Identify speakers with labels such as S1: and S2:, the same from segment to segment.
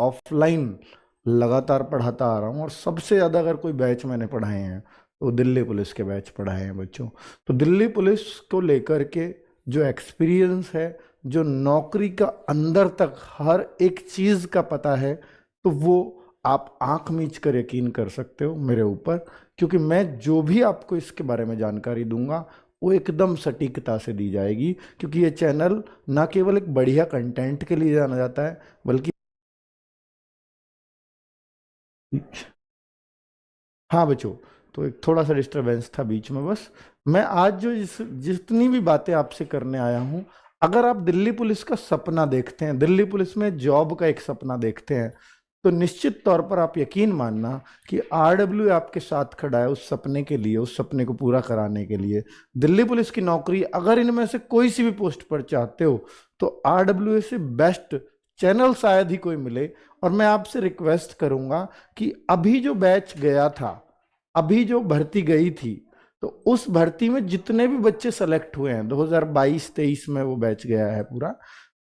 S1: Offline लगातार पढ़ाता आ रहा हूँ, और सबसे ज़्यादा अगर कोई बैच मैंने पढ़ाए हैं तो दिल्ली पुलिस के बैच पढ़ाए हैं बच्चों। तो दिल्ली पुलिस को लेकर के जो एक्सपीरियंस है, जो नौकरी का अंदर तक हर एक चीज़ का पता है, तो वो आप आंख मीच कर यकीन कर सकते हो मेरे ऊपर, क्योंकि मैं जो भी आपको इसके बारे में जानकारी दूंगा वो एकदम सटीकता से दी जाएगी, क्योंकि ये चैनल ना केवल एक बढ़िया कंटेंट के लिए जाना जाता है, बल्कि हाँ बच्चों, तो एक थोड़ा सा डिस्टरबेंस था बीच में बस। मैं आज जो जितनी भी बातें आपसे करने आया हूँ, अगर आप दिल्ली पुलिस का सपना देखते हैं, दिल्ली पुलिस में जॉब का एक सपना देखते हैं, तो निश्चित तौर पर आप यकीन मानना कि आरडब्ल्यू आपके साथ खड़ा है उस सपने के लिए, उस सपने को पूरा कराने के लिए। दिल्ली पुलिस की नौकरी अगर इनमें से कोई सी भी पोस्ट पर चाहते हो तो आरडब्ल्यू से बेस्ट चैनल शायद ही कोई मिले। और मैं आपसे रिक्वेस्ट करूंगा कि अभी जो बैच गया था, अभी जो भर्ती गई थी, तो उस भर्ती में जितने भी बच्चे सेलेक्ट हुए हैं 2022-23 में वो बैच गया है पूरा,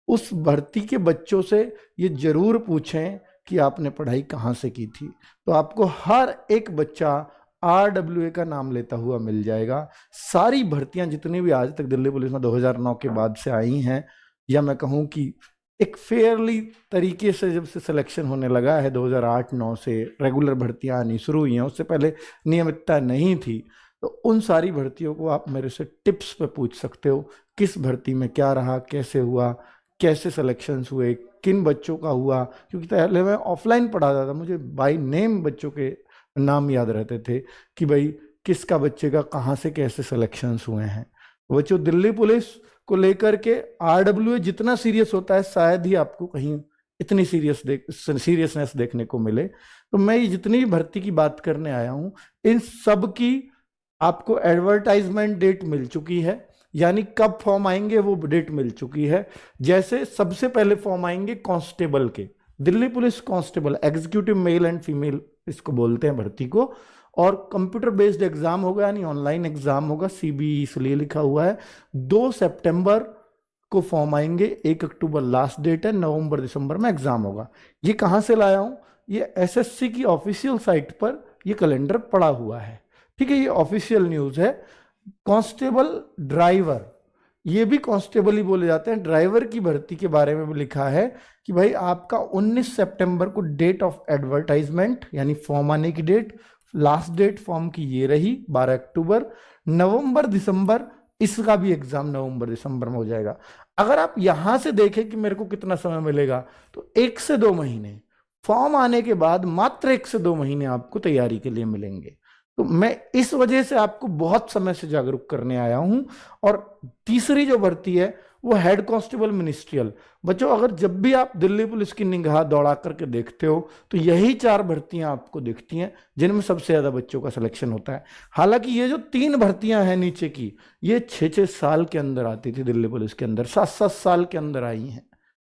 S1: उस भर्ती के बच्चों से ये जरूर पूछें कि आपने पढ़ाई कहाँ से की थी। तो आपको हर एक बच्चा आरडब्ल्यूए का नाम लेता हुआ मिल जाएगा। सारी भर्तियां जितनी भी आज तक दिल्ली पुलिस में 2009 के बाद से आई हैं, या मैं कहूँ कि एक फेयरली तरीके से जब से सिलेक्शन होने लगा है 2008-9 से रेगुलर भर्तियां आनी शुरू हुई हैं, उससे पहले नियमितता नहीं थी, तो उन सारी भर्तियों को आप मेरे से टिप्स पे पूछ सकते हो। किस भर्ती में क्या रहा, कैसे हुआ, कैसे सिलेक्शंस हुए, किन बच्चों का हुआ, क्योंकि पहले मैं ऑफलाइन पढ़ाता था, मुझे बाय नेम बच्चों के नाम याद रहते थे कि भाई किसका बच्चे का कहाँ से कैसे सिलेक्शंस हुए हैं। बच्चों, दिल्ली पुलिस को लेकर के आरडब्ल्यूए जितना सीरियस होता है शायद ही आपको कहीं इतनी सीरियसनेस देखने को मिले। तो मैं ये जितनी भी भर्ती की बात करने आया हूं, इन सब की आपको एडवर्टाइजमेंट डेट मिल चुकी है, यानी कब फॉर्म आएंगे वो डेट मिल चुकी है। जैसे सबसे पहले फॉर्म आएंगे कांस्टेबल के, Delhi police constable, executive male and female इसको बोलते हैं भर्ती को, और कंप्यूटर बेस्ड एग्जाम होगा, यानी ऑनलाइन एग्जाम होगा, सीबीई इसलिए लिखा हुआ है। 2 सितंबर को फॉर्म आएंगे, 1 अक्टूबर लास्ट डेट है, नवंबर दिसंबर में एग्जाम होगा। ये कहां से लाया हूं? ये एसएससी की ऑफिशियल साइट पर ये कैलेंडर पड़ा हुआ है, ठीक है, ये ऑफिशियल न्यूज है। कांस्टेबल ड्राइवर, ये भी कांस्टेबल ही बोले जाते हैं, ड्राइवर की भर्ती के बारे में भी लिखा है कि भाई आपका 19 सितंबर को डेट ऑफ एडवर्टाइजमेंट, यानी फॉर्म आने की डेट, लास्ट डेट फॉर्म की ये रही 12 अक्टूबर। नवंबर दिसंबर इसका भी एग्जाम नवंबर दिसंबर में हो जाएगा। अगर आप यहां से देखें कि मेरे को कितना समय मिलेगा, तो 1 से 2 महीने, फॉर्म आने के बाद मात्र 1 से 2 महीने आपको तैयारी के लिए मिलेंगे। तो मैं इस वजह से आपको बहुत समय से जागरूक करने आया हूं। और तीसरी जो भर्ती है वो हेड कांस्टेबल मिनिस्ट्रियल। बच्चों, अगर जब भी आप दिल्ली पुलिस की निगाह दौड़ा करके देखते हो तो यही 4 भर्तियां आपको दिखती हैं जिनमें सबसे ज्यादा बच्चों का सिलेक्शन होता है। हालांकि ये जो 3 भर्तियां हैं नीचे की, ये 6-6 साल के अंदर आती थी दिल्ली पुलिस के अंदर, 7-7 साल के अंदर आई हैं।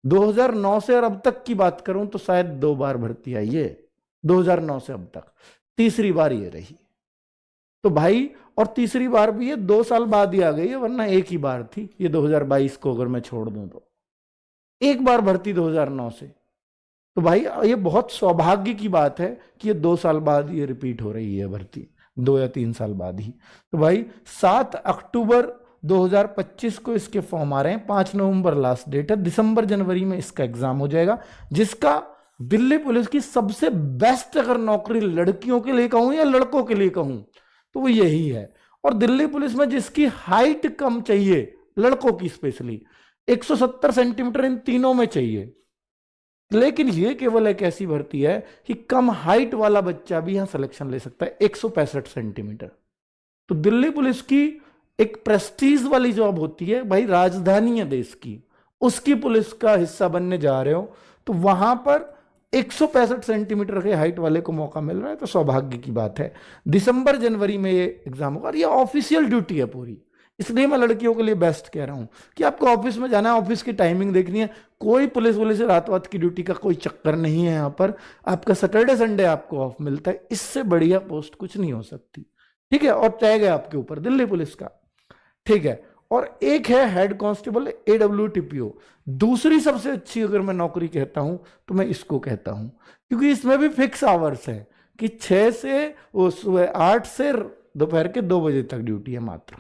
S1: 2009 से और अब तक की बात करूं तो शायद 2 बार भर्ती आई है, 2009 से अब तक तीसरी बार ये रही। तो भाई, और तीसरी बार भी ये 2 साल बाद ही आ गई है, वरना एक ही बार थी ये 2022 को अगर मैं छोड़ दूं तो, एक बार भर्ती 2009 से। तो भाई ये बहुत सौभाग्य की बात है कि ये 2 साल बाद ये रिपीट हो रही है भर्ती, 2 या 3 साल बाद ही। तो भाई 7 अक्टूबर 2025 को इसके फॉर्म आ रहे हैं, 5 नवंबर लास्ट डेट है, दिसंबर जनवरी में इसका एग्जाम हो जाएगा, जिसका दिल्ली पुलिस की सबसे बेस्ट अगर नौकरी लड़कियों के लिए कहूं या लड़कों के लिए कहूं तो वो यही है। और दिल्ली पुलिस में जिसकी हाइट कम चाहिए, लड़कों की स्पेशली 170 सेंटीमीटर इन तीनों में चाहिए, लेकिन ये केवल एक ऐसी भर्ती है कि कम हाइट वाला बच्चा भी यहां सिलेक्शन ले सकता है, 165 सेंटीमीटर। तो दिल्ली पुलिस की एक प्रेस्टीज वाली जॉब होती है भाई, राजधानी है देश की, उसकी पुलिस का हिस्सा बनने जा रहे हो तो वहां पर 165 सेंटीमीटर के हाइट वाले को मौका मिल रहा है, तो सौभाग्य की बात है। दिसंबर जनवरी में ये एग्जाम होगा, और ये ऑफिशियल ड्यूटी है पूरी, इसलिए मैं लड़कियों के लिए बेस्ट कह रहा हूं कि आपको ऑफिस में जाना है, ऑफिस की टाइमिंग देखनी है, कोई पुलिस रात वात की ड्यूटी का कोई चक्कर नहीं है यहाँ पर। आपका सैटरडे संडे आपको ऑफ मिलता है, इससे बढ़िया पोस्ट कुछ नहीं हो सकती, ठीक है। और टैग है आपके ऊपर दिल्ली पुलिस का, ठीक है। और एक है हेड कांस्टेबल AWTPO। दूसरी सबसे अच्छी अगर मैं नौकरी कहता हूं तो मैं इसको कहता हूं, क्योंकि इसमें भी फिक्स आवर्स है कि 6 से वो सुबह 8 से दोपहर के 2 बजे तक ड्यूटी है मात्र,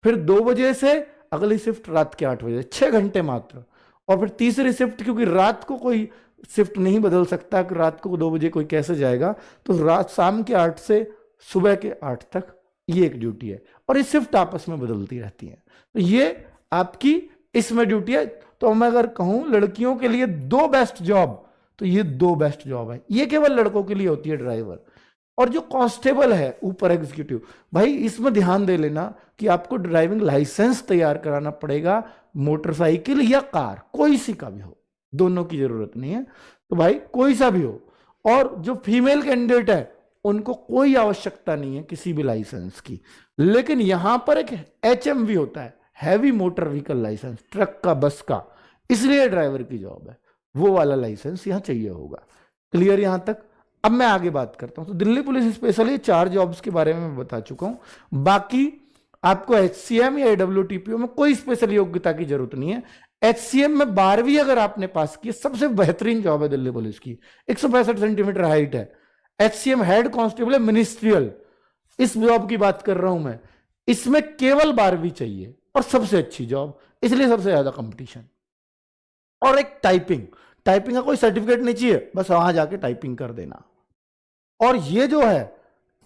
S1: फिर 2 बजे से अगली शिफ्ट रात के 8 बजे, 6 घंटे मात्र। और फिर तीसरी शिफ्ट, क्योंकि रात को कोई शिफ्ट नहीं बदल सकता कि रात को 2 बजे कोई कैसे जाएगा, तो रात शाम के 8 से सुबह के 8 तक ये एक ड्यूटी है, और ये शिफ्ट आपस में बदलती रहती है। तो ये आपकी इसमें ड्यूटी है। तो मैं अगर कहूं लड़कियों के लिए 2 बेस्ट जॉब, तो ये 2 बेस्ट जॉब है। ये केवल लड़कों के लिए होती है ड्राइवर। और जो कांस्टेबल है ऊपर एग्जीक्यूटिव, भाई इसमें ध्यान दे लेना कि आपको ड्राइविंग लाइसेंस तैयार कराना पड़ेगा, मोटरसाइकिल या कार, कोई सी का भी हो, दोनों की जरूरत नहीं है, तो भाई कोई सा भी हो। और जो फीमेल कैंडिडेट है उनको कोई आवश्यकता नहीं है किसी भी लाइसेंस की, लेकिन यहां पर एक HMV होता है, heavy motor vehicle licence, truck का, बस का, इसलिए ड्राइवर की जॉब है, वो वाला लाइसेंस यहां चाहिए होगा। क्लियर यहां तक? अब मैं आगे बात करता हूं। तो दिल्ली पुलिस स्पेशली 4 जॉब्स के बारे में मैं बता चुका हूं। बाकी आपको HCM या AWTPO में कोई स्पेशल योग्यता की जरूरत नहीं है। HCM में 12वीं अगर आपने पास की, सबसे बेहतरीन जॉब है दिल्ली पुलिस की, 165 सेंटीमीटर हाइट है। HCM हेड कांस्टेबल है मिनिस्ट्रियल, इस जॉब की बात कर रहा हूं मैं। इसमें केवल 12वीं चाहिए और सबसे अच्छी जॉब, इसलिए सबसे ज्यादा कंपटीशन। और एक टाइपिंग, टाइपिंग का कोई सर्टिफिकेट नहीं चाहिए, बस वहां जाके टाइपिंग कर देना। और ये जो है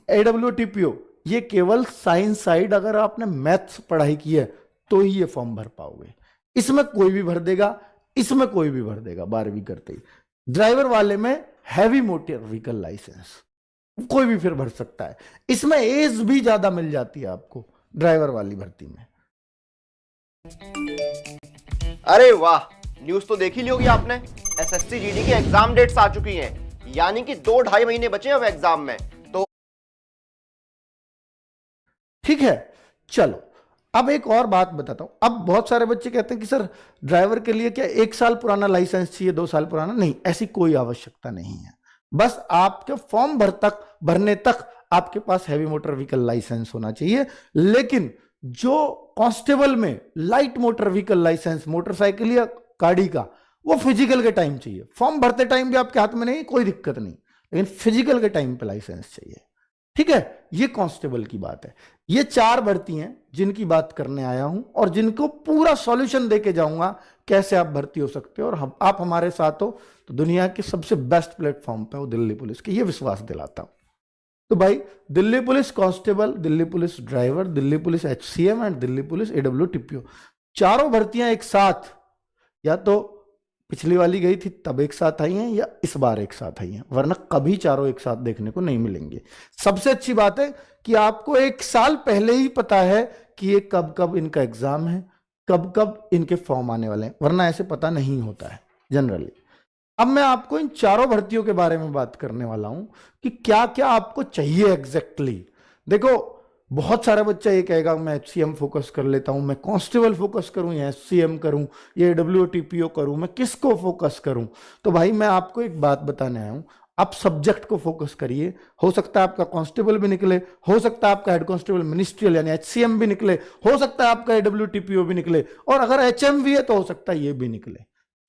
S1: AWTPO, ये केवल साइंस साइड, अगर आपने मैथ्स पढ़ाई की है तो ही ये फॉर्म भर पाओगे। इसमें कोई भी भर देगा, इसमें कोई भी भर देगा 12वीं करते ही। ड्राइवर वाले में हैवी मोटर व्हीकल लाइसेंस, कोई भी फिर भर सकता है। इसमें एज भी ज्यादा मिल जाती है आपको ड्राइवर वाली भर्ती में।
S2: अरे वाह, न्यूज तो देख ही ली होगी आपने। SSC GD की एग्जाम डेट्स आ चुकी हैं, यानी कि 2-2.5 महीने बचे हैं अब एग्जाम में। तो
S1: ठीक है, चलो अब एक और बात बताता हूं। अब बहुत सारे बच्चे कहते हैं कि सर ड्राइवर के लिए क्या 1 साल पुराना लाइसेंस चाहिए, 2 साल पुराना? नहीं, ऐसी कोई आवश्यकता नहीं है। बस आपके फॉर्म भरने तक आपके पास हैवी मोटर व्हीकल लाइसेंस होना चाहिए। लेकिन जो कांस्टेबल में light motor vehicle licence, motorcycle या गाड़ी का, वो फिजिकल के टाइम चाहिए। फॉर्म भरते टाइम भी आपके हाथ में नहीं, कोई दिक्कत नहीं, लेकिन फिजिकल के टाइम पे लाइसेंस चाहिए। ठीक है, ये कांस्टेबल की बात है। ये 4 भर्ती हैं जिनकी बात करने आया हूं, और जिनको पूरा सॉल्यूशन देके जाऊंगा कैसे आप भर्ती हो सकते हो, और आप हमारे साथ हो तो दुनिया के सबसे बेस्ट प्लेटफॉर्म पे हो दिल्ली पुलिस के, ये विश्वास दिलाता हूं। तो भाई Delhi police constable, Delhi police driver, Delhi police HCM and Delhi police AWTPO, चारों भर्तियां एक साथ, या तो पिछली वाली गई थी तब एक साथ आई हैं, या इस बार एक साथ आई हैं, वरना कभी चारों एक साथ देखने को नहीं मिलेंगे। सबसे अच्छी बात है कि आपको 1 साल पहले ही पता है कि ये कब कब इनका एग्जाम है, कब कब इनके फॉर्म आने वाले हैं, वरना ऐसे पता नहीं होता है जनरली। अब मैं आपको इन चारों भर्तियों के बारे में बात करने वाला हूं कि क्या क्या आपको चाहिए एग्जैक्टली। देखो, बहुत सारा बच्चा ये कहेगा मैं HCM फोकस कर लेता हूं, मैं कांस्टेबल फोकस करूं, या HCM करूं, या AWTPO करूं, मैं किसको फोकस करूं? तो भाई मैं आपको एक बात बताने आया हूं, आप सब्जेक्ट को फोकस करिए। हो सकता है आपका कांस्टेबल भी निकले, हो सकता है आपका हेड कांस्टेबल मिनिस्ट्रियल यानी HCM भी निकले, हो सकता है आपका AWTPO भी निकले, और अगर HMV है तो हो सकता है ये भी निकले।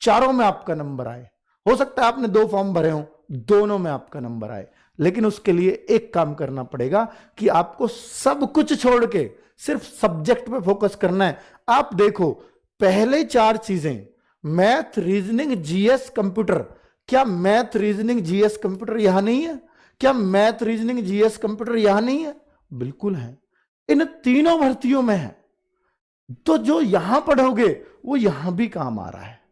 S1: चारों में आपका नंबर आए। हो सकता है आपने 2 फॉर्म भरे हो, दोनों में आपका नंबर आए, लेकिन उसके लिए एक काम करना पड़ेगा कि आपको सब कुछ छोड़ के सिर्फ सब्जेक्ट पे फोकस करना है। आप देखो, पहले 4 चीजें, मैथ, रीजनिंग, GS, कंप्यूटर, क्या मैथ, रीजनिंग, GS, कंप्यूटर यहां नहीं है? क्या मैथ, रीजनिंग, GS, कंप्यूटर यहां नहीं है? बिल्कुल है, इन तीनों भर्तियों में है। तो जो यहां पढ़ोगे वो यहां भी काम आ रहा है।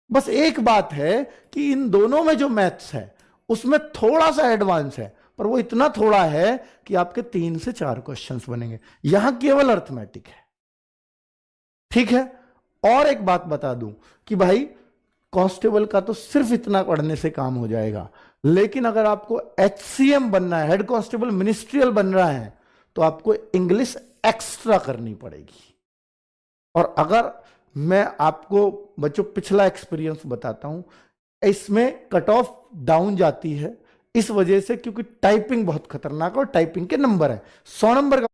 S1: बस एक बात है कि इन दोनों में जो मैथ्स है उसमें थोड़ा सा एडवांस है, पर वो इतना थोड़ा है कि आपके 3 से 4 क्वेश्चंस बनेंगे। यहां केवल अर्थमेटिक है। ठीक है, और एक बात बता दूं कि भाई कांस्टेबल का तो सिर्फ इतना पढ़ने से काम हो जाएगा, लेकिन अगर आपको HCM बनना है, हेड कांस्टेबल मिनिस्ट्रियल बन रहा है, तो आपको इंग्लिश एक्स्ट्रा करनी पड़ेगी। और अगर मैं आपको बच्चों पिछला एक्सपीरियंस बताता हूं, इसमें कट ऑफ डाउन जाती है इस वजह से क्योंकि टाइपिंग बहुत खतरनाक है और टाइपिंग के नंबर है 100 नंबर का।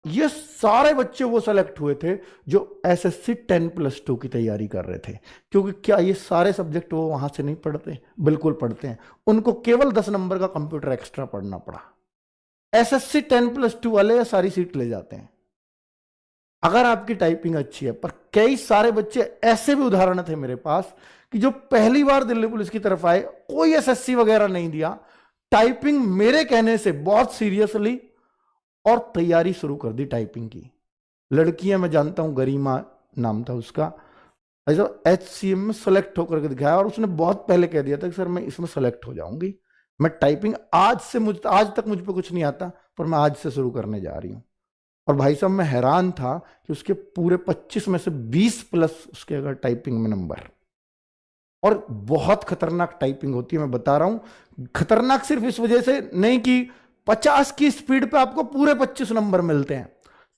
S1: ये सारे बच्चे वो सेलेक्ट हुए थे जो एसएससी 10+2 की तैयारी कर रहे थे। क्योंकि क्या ये सारे सब्जेक्ट वो वहां से नहीं पढ़ते? बिल्कुल पढ़ते हैं। उनको केवल 10 नंबर का कंप्यूटर एक्स्ट्रा पढ़ना पड़ा। एसएससी 10+2 वाले सारी सीट ले जाते हैं अगर आपकी टाइपिंग अच्छी है। पर कई सारे बच्चे ऐसे भी उदाहरण थे मेरे पास कि जो पहली बार दिल्ली पुलिस की तरफ आए, कोई एसएससी वगैरह नहीं दिया, टाइपिंग मेरे कहने से बहुत सीरियसली और तैयारी शुरू कर दी टाइपिंग की। लड़कियां मैं जानता हूं, गरिमा नाम था उसका, ऐसा HCM में सेलेक्ट होकर के दिखाया और उसने बहुत पहले कह दिया था कि सर मैं इसमें सेलेक्ट हो जाऊंगी। मैं टाइपिंग आज तक मुझ पे कुछ नहीं आता, पर मैं आज से शुरू करने जा रही हूं। और भाई साहब मैं हैरान था कि उसके पूरे 25 में से 20+ उसके अगर टाइपिंग में नंबर। और बहुत खतरनाक टाइपिंग होती है, मैं बता रहा हूं। खतरनाक सिर्फ इस वजह से नहीं कि 50 की स्पीड पे आपको पूरे 25 नंबर मिलते हैं।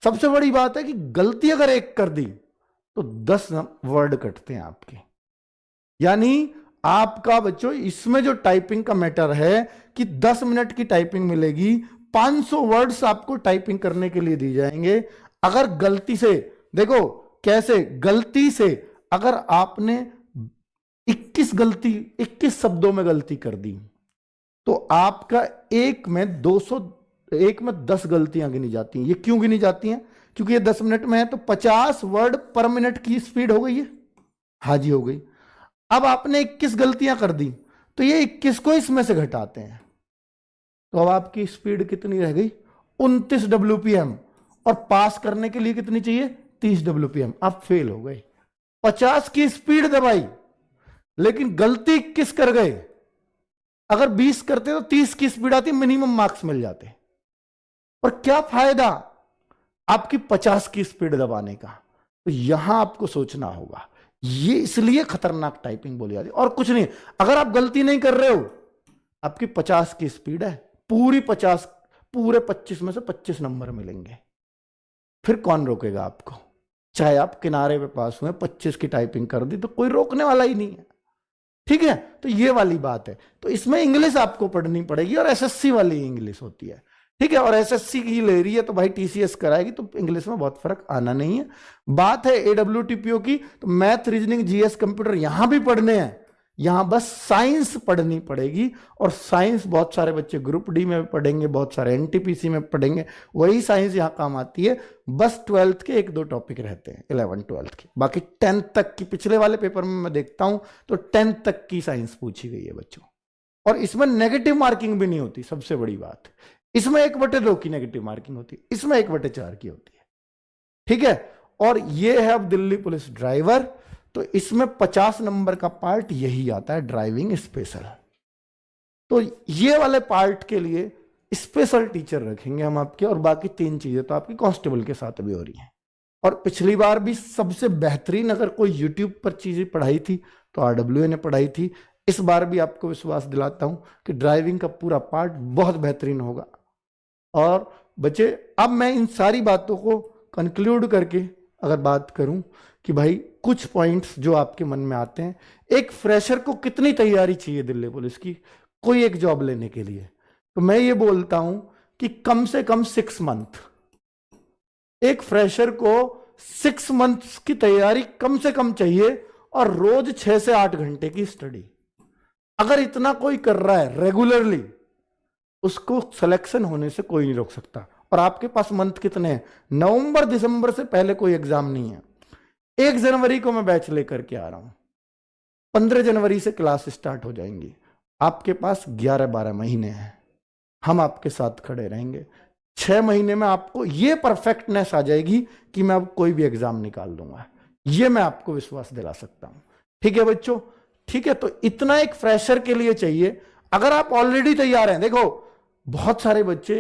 S1: सबसे बड़ी बात है कि गलती अगर एक कर दी तो 10 वर्ड कटते हैं आपके। यानी आपका बच्चों इसमें जो टाइपिंग का मैटर है कि 10 मिनट की टाइपिंग मिलेगी, 500 वर्ड्स आपको टाइपिंग करने के लिए दी जाएंगे। अगर गलती से, देखो कैसे, गलती से अगर आपने 21 शब्दों में गलती कर दी तो आपका एक में 10 गलतियां गिनी जाती हैं। ये क्यों गिनी जाती हैं? क्योंकि ये 10 मिनट में है तो 50 वर्ड पर मिनट की स्पीड हो गई है। हाँ जी हो गई। अब आपने 21 गलतियां कर दी तो ये 21 को इसमें से घटाते हैं, तो अब आपकी स्पीड कितनी रह गई? 29 WPM। और पास करने के लिए कितनी चाहिए? 30 WPM। आप फेल हो गए। 50 की स्पीड दबाई लेकिन गलती 21 कर गए। अगर 20 करते तो 30 की स्पीड आती, मिनिमम मार्क्स मिल जाते। और क्या फायदा आपकी 50 की स्पीड दबाने का? तो यहां आपको सोचना होगा। ये इसलिए खतरनाक टाइपिंग बोली जाती है और कुछ नहीं। अगर आप गलती नहीं कर रहे हो, आपकी 50 की स्पीड है, पूरी 50, पूरे 25 में से 25 नंबर मिलेंगे। फिर कौन रोकेगा आपको? चाहे आप किनारे पे पास हुए, 25 की टाइपिंग कर दी तो कोई रोकने वाला ही नहीं है। ठीक है, तो ये वाली बात है। तो इसमें इंग्लिश आपको पढ़नी पड़ेगी और एसएससी वाली इंग्लिश होती है। ठीक है, और एसएससी की ले रही है तो भाई टीसीएस कराएगी, तो इंग्लिश में बहुत फर्क आना नहीं है। बात है AWTPO की, तो मैथ, रीजनिंग, जीएस, कंप्यूटर यहां भी पढ़ने हैं। यहां बस साइंस पढ़नी पड़ेगी। और साइंस बहुत सारे बच्चे ग्रुप डी में पढ़ेंगे, बहुत सारे एनटीपीसी में पढ़ेंगे। वही साइंस यहां काम आती है। बस 12th के 1-2 टॉपिक रहते हैं, 11 12th के। बाकी 10th तक की, पिछले वाले पेपर में मैं देखता हूं तो 10th तक की साइंस पूछी गई है बच्चों। और इसमें नेगेटिव मार्किंग भी नहीं होती, सबसे बड़ी बात। इसमें 1/2 की नेगेटिव मार्किंग होती है, इसमें 1/4 की होती है। ठीक है, और ये है अब दिल्ली पुलिस ड्राइवर। तो इसमें 50 नंबर का पार्ट यही आता है, ड्राइविंग स्पेशल। तो ये वाले पार्ट के लिए स्पेशल टीचर रखेंगे हम आपके, और बाकी 3 चीजें तो आपकी कांस्टेबल के साथ भी हो रही हैं। और पिछली बार भी सबसे बेहतरीन अगर कोई यूट्यूब पर चीजें पढ़ाई थी तो RWA ने पढ़ाई थी। इस बार भी आपको विश्वास दिलाता हूं कि ड्राइविंग का पूरा पार्ट बहुत बेहतरीन होगा। और बच्चे, अब मैं इन सारी बातों को कंक्लूड करके अगर बात करूं कि भाई कुछ पॉइंट्स जो आपके मन में आते हैं, एक फ्रेशर को कितनी तैयारी चाहिए दिल्ली पुलिस की कोई एक जॉब लेने के लिए, तो मैं ये बोलता हूं कि कम से कम 6 मंथ, एक फ्रेशर को 6 मंथ्स की तैयारी कम से कम चाहिए। और रोज 6 से 8 घंटे की स्टडी अगर इतना कोई कर रहा है रेगुलरली, उसको सिलेक्शन होने से कोई नहीं रोक सकता। और आपके पास मंथ कितने हैं? नवंबर दिसंबर से पहले कोई एग्जाम नहीं है। 1 जनवरी को मैं बैच लेकर के आ रहा हूं, 15 जनवरी से क्लास स्टार्ट हो जाएंगी। आपके पास 11-12 महीने हैं, हम आपके साथ खड़े रहेंगे। 6 महीने में आपको ये परफेक्टनेस आ जाएगी कि मैं अब कोई भी एग्जाम निकाल दूंगा। ये मैं आपको विश्वास दिला सकता हूं। ठीक है बच्चों, ठीक है। तो इतना एक फ्रेशर के लिए चाहिए। अगर आप ऑलरेडी तैयार हैं, देखो बहुत सारे बच्चे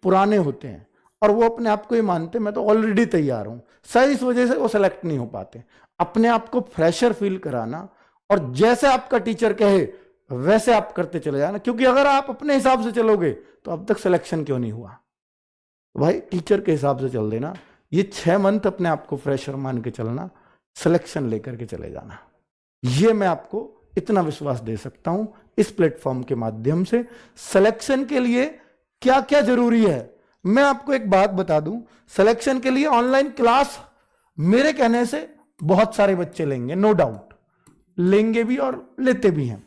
S1: पुराने होते हैं और वो अपने आप को ही मानते हैं मैं तो ऑलरेडी तैयार हूं, शायद इस वजह से वो सेलेक्ट नहीं हो पाते। अपने आप को फ्रेशर फील कराना और जैसे आपका टीचर कहे वैसे आप करते चले जाना। क्योंकि अगर आप अपने हिसाब से चलोगे तो अब तक सिलेक्शन क्यों नहीं हुआ? तो भाई टीचर के हिसाब से चल देना। ये 6 मंथ अपने आप को फ्रेशर मान के चलना, सिलेक्शन लेकर के चले जाना। ये मैं आपको इतना विश्वास दे सकता हूं इस प्लेटफॉर्म के माध्यम से। सिलेक्शन के लिए क्या क्या जरूरी है मैं आपको एक बात बता दूं, सिलेक्शन के लिए ऑनलाइन क्लास मेरे कहने से बहुत सारे बच्चे लेंगे, नो डाउट लेंगे भी और लेते भी हैं,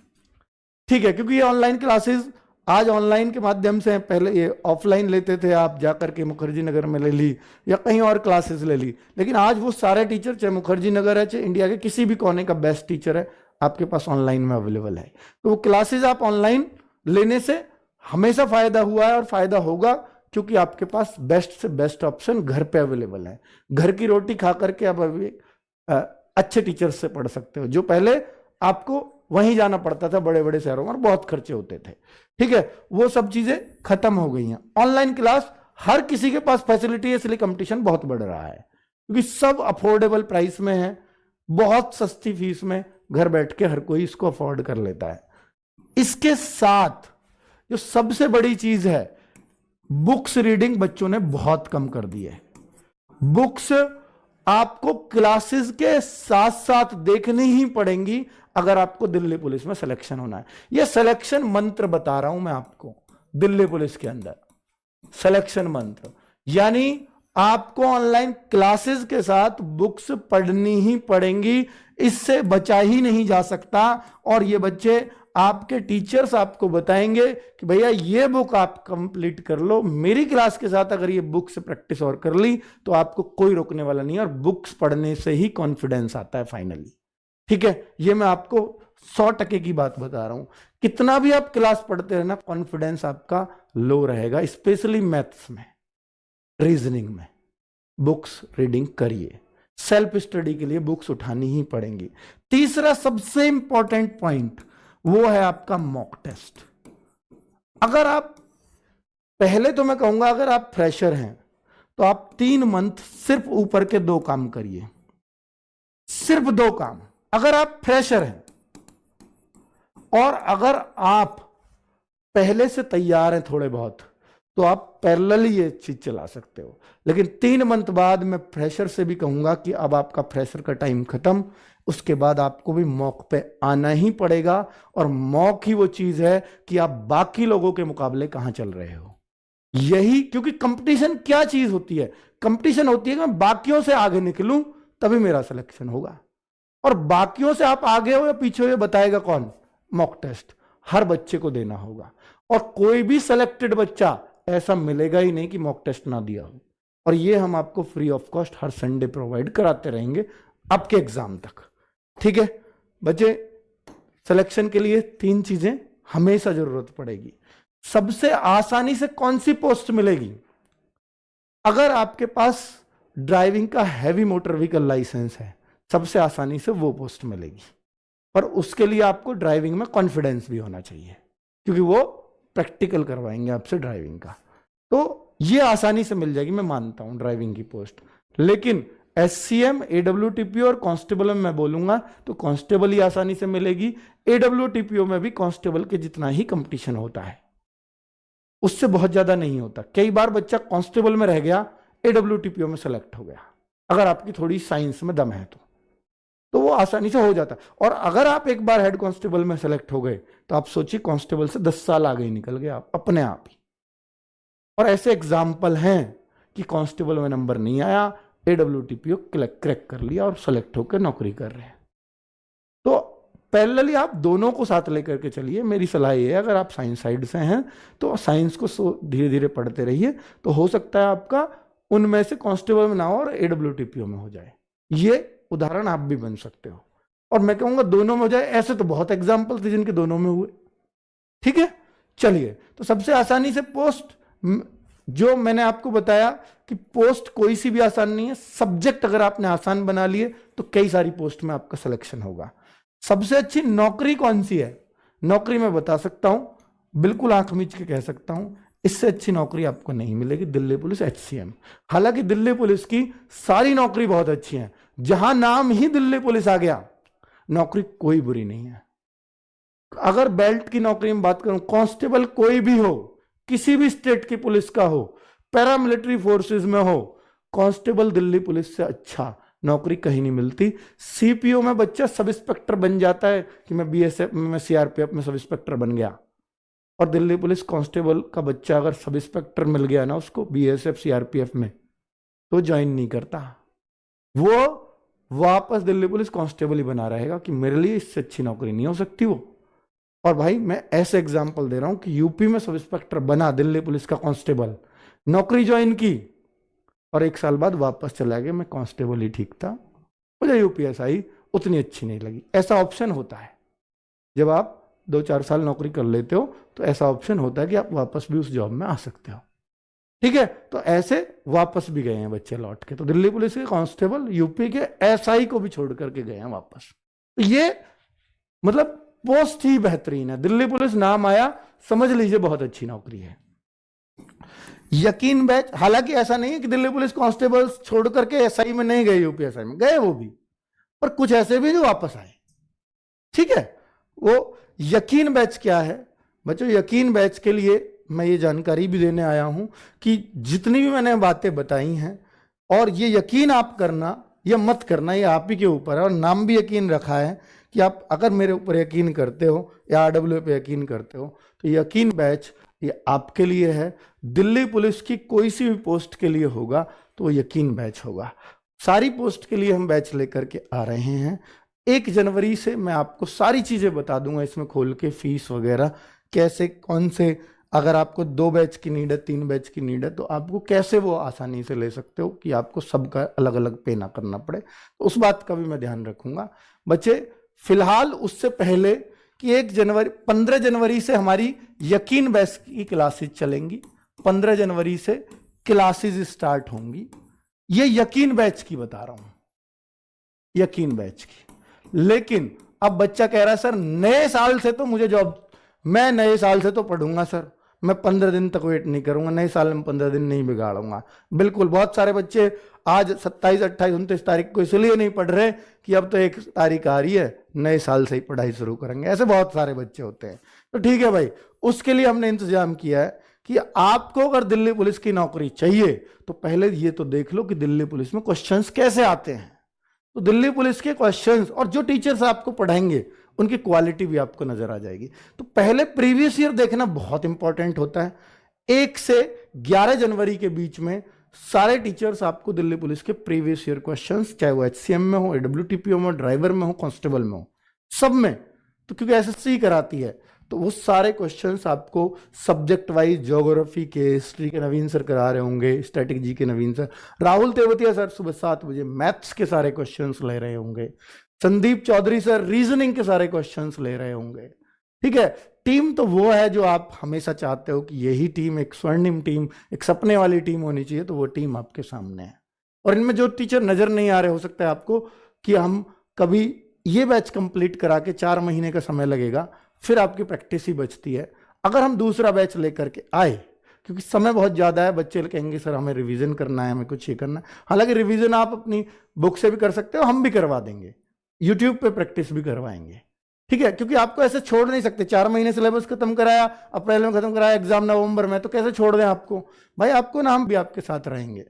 S1: ठीक है, क्योंकि ये ऑनलाइन क्लासेस आज ऑनलाइन के माध्यम से, पहले ये ऑफलाइन लेते थे, आप जाकर के मुखर्जी नगर में ले ली या कहीं और क्लासेस ले ली, लेकिन आज वो सारे टीचर, चाहे मुखर्जी नगर है चाहे इंडिया के किसी भी कोने का बेस्ट टीचर है, आपके पास ऑनलाइन में अवेलेबल है। तो वो क्लासेस आप ऑनलाइन लेने से हमेशा फायदा हुआ है और फायदा होगा, क्योंकि आपके पास बेस्ट से बेस्ट ऑप्शन घर पे अवेलेबल है। घर की रोटी खा करके आप अभी अच्छे टीचर्स से पढ़ सकते हो, जो पहले आपको वहीं जाना पड़ता था बड़े बड़े शहरों में और बहुत खर्चे होते थे, ठीक है, वो सब चीजें खत्म हो गई हैं। ऑनलाइन क्लास हर किसी के पास फैसिलिटी है, इसलिए कंपटीशन बहुत बढ़ रहा है, क्योंकि सब अफोर्डेबल प्राइस में है, बहुत सस्ती फीस में घर बैठ के हर कोई इसको अफोर्ड कर लेता है। इसके साथ जो सबसे बड़ी चीज है, बुक्स रीडिंग बच्चों ने बहुत कम कर दी है। बुक्स आपको क्लासेस के साथ साथ देखनी ही पड़ेंगी अगर आपको दिल्ली पुलिस में सिलेक्शन होना है। यह सिलेक्शन मंत्र बता रहा हूं मैं आपको, दिल्ली पुलिस के अंदर सिलेक्शन मंत्र, यानी आपको ऑनलाइन क्लासेस के साथ बुक्स पढ़नी ही पड़ेंगी, इससे बचा ही नहीं जा सकता। और ये बच्चे, आपके टीचर्स आपको बताएंगे कि भैया ये बुक आप कंप्लीट कर लो, मेरी क्लास के साथ अगर ये बुक से प्रैक्टिस और कर ली तो आपको कोई रोकने वाला नहीं है, और बुक्स पढ़ने से ही कॉन्फिडेंस आता है फाइनली, ठीक है। ये मैं आपको 100% की बात बता रहा हूं। कितना भी आप क्लास पढ़ते रहना, कॉन्फिडेंस आपका लो रहेगा, स्पेशली मैथ्स में, रीजनिंग में। बुक्स रीडिंग करिए, सेल्फ स्टडी के लिए बुक्स उठानी ही पड़ेंगी। तीसरा सबसे इंपॉर्टेंट पॉइंट वो है आपका मॉक टेस्ट। अगर आप, पहले तो मैं कहूंगा अगर आप फ्रेशर हैं तो आप 3 मंथ सिर्फ ऊपर के 2 काम करिए, सिर्फ 2 काम। अगर आप फ्रेशर हैं और अगर आप पहले से तैयार हैं थोड़े बहुत, तो आप पैरेलल ये चीज चला सकते हो। लेकिन 3 मंथ बाद मैं फ्रेशर से भी कहूंगा कि अब आपका फ्रेशर का टाइम खत्म, उसके बाद आपको भी मॉक पे आना ही पड़ेगा। और मॉक ही वो चीज है कि आप बाकी लोगों के मुकाबले कहां चल रहे हो। यही, क्योंकि कंपटीशन क्या चीज होती है, कंपटीशन होती है कि मैं बाकियों से आगे निकलूं तभी मेरा सिलेक्शन होगा। और बाकियों से आप आगे हो या पीछे हो ये बताएगा कौन? मॉक टेस्ट हर बच्चे को देना होगा। और कोई भी सिलेक्टेड बच्चा ऐसा मिलेगा ही नहीं कि मॉक टेस्ट ना दिया हो। और ये हम आपको free of cost her Sunday provide कराते रहेंगे आपके एग्जाम तक, ठीक है बच्चे। सिलेक्शन के लिए 3 चीजें हमेशा जरूरत पड़ेगी। सबसे आसानी से कौन सी पोस्ट मिलेगी? अगर आपके पास ड्राइविंग का हैवी मोटर व्हीकल लाइसेंस है, सबसे आसानी से वो पोस्ट मिलेगी। पर उसके लिए आपको ड्राइविंग में कॉन्फिडेंस भी होना चाहिए, क्योंकि वो प्रैक्टिकल करवाएंगे आपसे ड्राइविंग का। तो ये आसानी से मिल जाएगी, मैं मानता हूं ड्राइविंग की पोस्ट। लेकिन एससीएम, एडब्ल्यूटीपीओ और कांस्टेबल में मैं बोलूंगा तो कांस्टेबल ही आसानी से मिलेगी। एडब्ल्यूटीपीओ में भी कांस्टेबल के जितना ही कंपटीशन होता है, उससे बहुत ज्यादा नहीं होता। कई बार बच्चा कांस्टेबल में रह गया, एडब्ल्यूटीपीओ में सेलेक्ट हो गया, अगर आपकी थोड़ी साइंस में दम है तो वो आसानी से हो जाता है। और अगर आप एक बार हेड कांस्टेबल में सेलेक्ट हो गए तो आप सोचिए कांस्टेबल से 10 साल आगे ही निकल गए आप अपने आप ही। और ऐसे एग्जाम्पल हैं कि कांस्टेबल में नंबर नहीं आया, एडब्ल्यूटीपीओ क्रैक कर लिया और सेलेक्ट होकर नौकरी कर रहे हैं। तो पैरेलली आप दोनों को साथ लेकर के चलिए। मेरी सलाह ये है, अगर आप साइंस साइड से हैं तो साइंस को धीरे धीरे पढ़ते रहिए, तो हो सकता है आपका उनमें से कांस्टेबल में ना हो और एडब्ल्यूटीपीओ में हो जाए। ये उदाहरण आप भी बन सकते हो। और मैं कहूंगा दोनों में हो जाए, ऐसे तो बहुत एग्जाम्पल थे जिनके दोनों में हुए, ठीक है। चलिए, तो सबसे आसानी से पोस्ट जो मैंने आपको बताया कि पोस्ट कोई सी भी आसान नहीं है। सब्जेक्ट अगर आपने आसान बना लिए तो कई सारी पोस्ट में आपका सिलेक्शन होगा। सबसे अच्छी नौकरी कौन सी है? नौकरी मैं बता सकता हूं, बिल्कुल आंख मीच के कह सकता हूं, इससे अच्छी नौकरी आपको नहीं मिलेगी, दिल्ली पुलिस एचसीएम। हालांकि दिल्ली पुलिस की सारी नौकरी बहुत अच्छी है, जहां नाम ही दिल्ली पुलिस आ गया, नौकरी कोई बुरी नहीं है। अगर बेल्ट की नौकरी में बात करूं, कांस्टेबल कोई भी हो, किसी भी स्टेट की पुलिस का हो, पैरामिलिट्री फोर्सेस में हो, कांस्टेबल दिल्ली पुलिस से अच्छा नौकरी कहीं नहीं मिलती। सीपीओ में बच्चा सब इंस्पेक्टर बन जाता है कि मैं बीएसएफ में, सीआरपीएफ में सब इंस्पेक्टर बन गया, और दिल्ली पुलिस कांस्टेबल का बच्चा अगर सब इंस्पेक्टर मिल गया ना उसको बीएसएफ सीआरपीएफ में, तो ज्वाइन नहीं करता, वो वापस दिल्ली पुलिस कांस्टेबल ही बना रहेगा कि मेरे लिए इससे अच्छी नौकरी नहीं हो सकती वो। और भाई मैं ऐसे एग्जाम्पल दे रहा हूं कि यूपी में सब इंस्पेक्टर बना, दिल्ली पुलिस का कांस्टेबल, नौकरी ज्वाइन की और 1 साल बाद वापस चला गया, मैं कांस्टेबल ही ठीक था, मुझे यूपीएसआई उतनी अच्छी नहीं लगी। ऐसा ऑप्शन होता है, जब आप 2-4 साल नौकरी कर लेते हो तो ऐसा ऑप्शन होता है कि आप वापस भी उस जॉब में आ सकते हो। ठीक है, तो ऐसे वापस भी गए हैं बच्चे लौट के। तो दिल्ली पुलिस के कांस्टेबल यूपी के एसआई को भी छोड़ करके गए हैं वापस। तो ये मतलब पोस्ट ही बेहतरीन है। दिल्ली पुलिस नाम आया, समझ लीजिए बहुत अच्छी नौकरी है। यकीन बैच, हालांकि ऐसा नहीं है कि दिल्ली पुलिस कांस्टेबल छोड़ करके एसआई में नहीं गए, यूपीएसआई में गए वो भी, पर कुछ ऐसे भी जो वापस आए। ठीक है, वो यकीन बैच क्या है बच्चों? यकीन बैच के लिए मैं ये जानकारी भी देने आया हूं कि जितनी भी मैंने बातें बताई हैं, और ये यकीन आप करना या मत करना ये आप ही के ऊपर है। और नाम भी यकीन रखा है कि आप अगर मेरे ऊपर यकीन करते हो या आरडब्ल्यू पे यकीन करते हो तो यकीन बैच ये आपके लिए है। दिल्ली पुलिस की कोई सी भी पोस्ट के लिए होगा तो वो यकीन बैच होगा। सारी पोस्ट के लिए हम बैच लेकर के आ रहे हैं। 1 जनवरी से मैं आपको सारी चीजें बता दूंगा इसमें खोल के, फीस वगैरह कैसे, कौन से, अगर आपको 2 बैच की नीड है, 3 बैच की नीड है, तो आपको कैसे वो आसानी से ले सकते हो कि आपको सबका अलग अलग पे ना करना पड़े। तो उस बात का भी मैं ध्यान रखूंगा बच्चे। फिलहाल उससे पहले कि 15 जनवरी से हमारी यकीन बैच की क्लासेस चलेंगी, 15 जनवरी से क्लासेस स्टार्ट होंगी। ये यकीन बैच की बता रहा हूं, यकीन बैच की। लेकिन अब बच्चा कह रहा है सर नए साल से तो मुझे जॉब, मैं नए साल से तो पढ़ूंगा सर, मैं 15 दिन तक वेट नहीं करूंगा, नए साल में 15 दिन नहीं बिगाड़ूंगा। बिल्कुल, बहुत सारे बच्चे आज 27, 28, 29 तारीख को इसलिए नहीं पढ़ रहे कि अब तो 1 तारीख आ रही है, नए साल से ही पढ़ाई शुरू करेंगे, ऐसे बहुत सारे बच्चे होते हैं। तो ठीक है भाई, उसके लिए हमने इंतजाम किया है कि आपको अगर दिल्ली पुलिस की नौकरी चाहिए तो पहले ये तो देख लो कि दिल्ली पुलिस में क्वेश्चंस कैसे आते हैं। तो दिल्ली पुलिस के क्वेश्चंस और जो टीचर्स आपको पढ़ाएंगे उनकी क्वालिटी भी आपको नजर आ जाएगी। तो पहले प्रीवियस ईयर देखना बहुत इंपॉर्टेंट होता है। 1 से 11 जनवरी के बीच में सारे टीचर्स आपको दिल्ली पुलिस के प्रीवियस ईयर क्वेश्चंस, चाहे वो एचसीएम में हो, एडब्ल्यूटीपीओ में, ड्राइवर में हो, कांस्टेबल में हो, सब में, तो क्योंकि एसएससी कराती है तो वो सारे क्वेश्चंस आपको सब्जेक्ट वाइज, ज्योग्राफी के, हिस्ट्री के नवीन सर करा रहे होंगे, स्टैटिक जी के नवीन सर, राहुल तेवतिया सर सुबह 7 बजे मैथ्स के सारे क्वेश्चंस ले रहे होंगे, संदीप चौधरी सर रीजनिंग के सारे क्वेश्चंस ले रहे होंगे। ठीक है, टीम तो वो है जो आप हमेशा चाहते हो कि यही टीम एक स्वर्णिम टीम, एक सपने वाली टीम होनी चाहिए, तो वो टीम आपके सामने है। और इनमें जो टीचर नजर नहीं आ रहे, हो सकता है आपको कि हम कभी ये बैच कंप्लीट करा के 4 महीने का समय लगेगा, फिर आपकी प्रैक्टिस ही बचती है। अगर हम दूसरा बैच लेकर के आए, क्योंकि समय बहुत ज़्यादा है, बच्चे कहेंगे सर हमें रिवीजन करना है, हमें कुछ ये करना है। हालांकि रिवीजन आप अपनी बुक से भी कर सकते हो, हम भी करवा देंगे, यूट्यूब पे प्रैक्टिस भी करवाएंगे। ठीक है, क्योंकि आपको ऐसे छोड़ नहीं सकते। 4 महीने सिलेबस खत्म कराया, अप्रैल में खत्म कराया, एग्जाम नवंबर में, तो कैसे छोड़ दें आपको? भाई आपको ना, हम भी आपके साथ रहेंगे।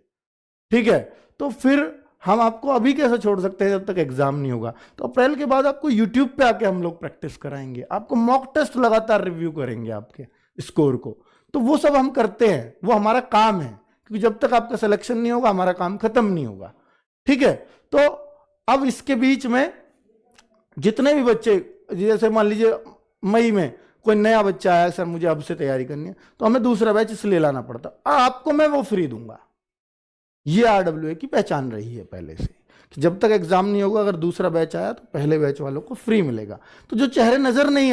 S1: ठीक है, तो फिर हम आपको अभी कैसे छोड़ सकते हैं जब तक एग्जाम नहीं होगा? तो अप्रैल के बाद आपको यूट्यूब पे आके हम लोग प्रैक्टिस कराएंगे, आपको मॉक टेस्ट लगातार रिव्यू करेंगे आपके स्कोर को। तो वो सब हम करते हैं, वो हमारा काम है, क्योंकि जब तक आपका सिलेक्शन नहीं होगा हमारा काम खत्म नहीं होगा। ठीक है, तो अब इसके बीच में जितने भी बच्चे, जैसे मान लीजिए मई में कोई नया बच्चा आया, सर मुझे अब से तैयारी करनी है, तो हमें दूसरा बैच इसलिए लाना पड़ता, आपको मैं वो फ्री दूंगा। ये आरडब्ल्यूए की पहचान रही है पहले से कि जब तक एग्जाम नहीं होगा, अगर दूसरा बैच आया तो पहले बैच वालों को फ्री मिलेगा। तो जो चेहरे नजर नहीं